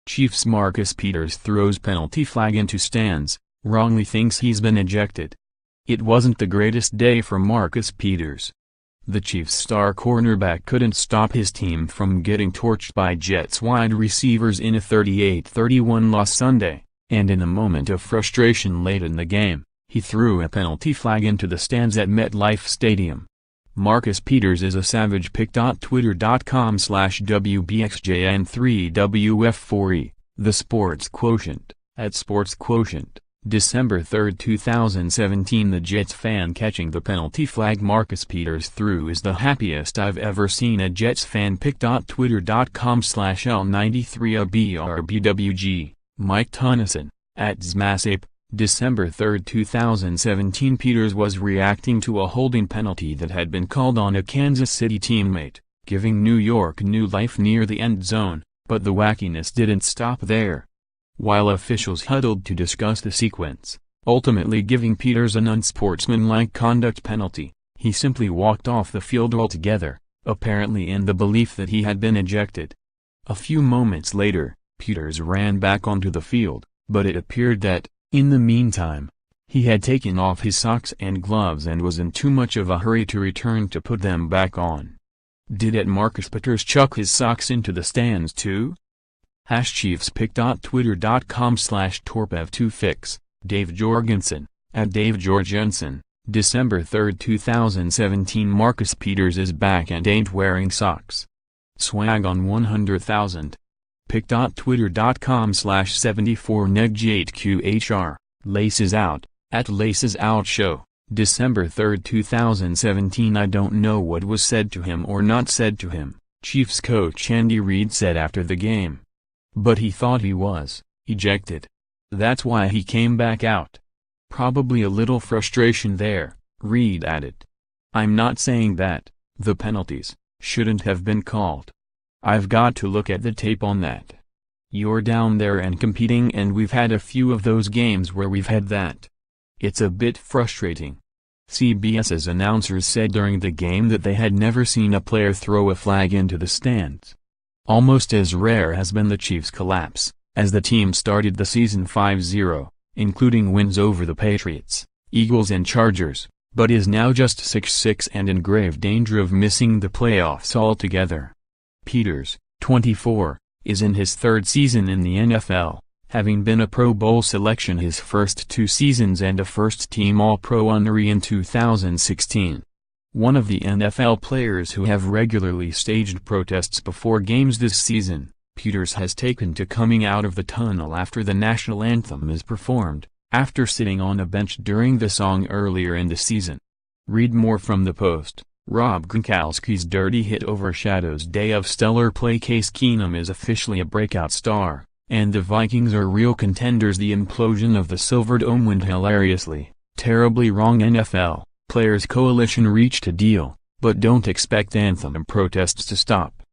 Chiefs Marcus Peters throws penalty flag into stands, wrongly thinks he's been ejected. It wasn't the greatest day for Marcus Peters. The Chiefs' star cornerback couldn't stop his team from getting torched by Jets wide receivers in a 38-31 loss Sunday, and in a moment of frustration late in the game, he threw a penalty flag into the stands at MetLife Stadium. Marcus Peters is a savage. Pic.twitter.com/WBXJN3WF4E, The Sports Quotient, at Sports Quotient, December 3, 2017. The Jets fan catching the penalty flag Marcus Peters threw is the happiest I've ever seen a Jets fan. Pic.twitter.com/L93ABRBWG, Mike Tonneson, at Zmasape, December 3, 2017. Peters was reacting to a holding penalty that had been called on a Kansas City teammate, giving New York new life near the end zone, but the wackiness didn't stop there. While officials huddled to discuss the sequence, ultimately giving Peters an unsportsmanlike conduct penalty, he simply walked off the field altogether, apparently in the belief that he had been ejected. A few moments later, Peters ran back onto the field, but it appeared that, in the meantime, he had taken off his socks and gloves and was in too much of a hurry to return to put them back on. Did Marcus Peters chuck his socks into the stands too? #Chiefs. Pic.twitter.com/Torpev2Fix, Dave Jorgenson, at Dave Jorgenson, December 3, 2017. Marcus Peters is back and ain't wearing socks. Swag on 100,000. Pic.twitter.com/74neg8qhr, Laces Out, at Laces Out Show, December 3, 2017. I don't know what was said to him or not said to him, Chiefs coach Andy Reid said after the game. But he thought he was ejected. That's why he came back out. Probably a little frustration there, Reid added. I'm not saying that the penalties shouldn't have been called. I've got to look at the tape on that. You're down there and competing, and we've had a few of those games where we've had that. It's a bit frustrating. CBS's announcers said during the game that they had never seen a player throw a flag into the stands. Almost as rare has been the Chiefs' collapse, as the team started the season 5-0, including wins over the Patriots, Eagles and Chargers, but is now just 6-6 and in grave danger of missing the playoffs altogether. Peters, 24, is in his third season in the NFL, having been a Pro Bowl selection his first 2 seasons and a first-team All-Pro honoree in 2016. One of the NFL players who have regularly staged protests before games this season, Peters has taken to coming out of the tunnel after the national anthem is performed, after sitting on a bench during the song earlier in the season. Read more from the Post. Rob Gronkowski's dirty hit overshadows day of stellar play. Case Keenum is officially a breakout star, and the Vikings are real contenders. The implosion of the Silver Dome went hilariously, terribly wrong. NFL Players Coalition reached a deal, but don't expect anthem protests to stop.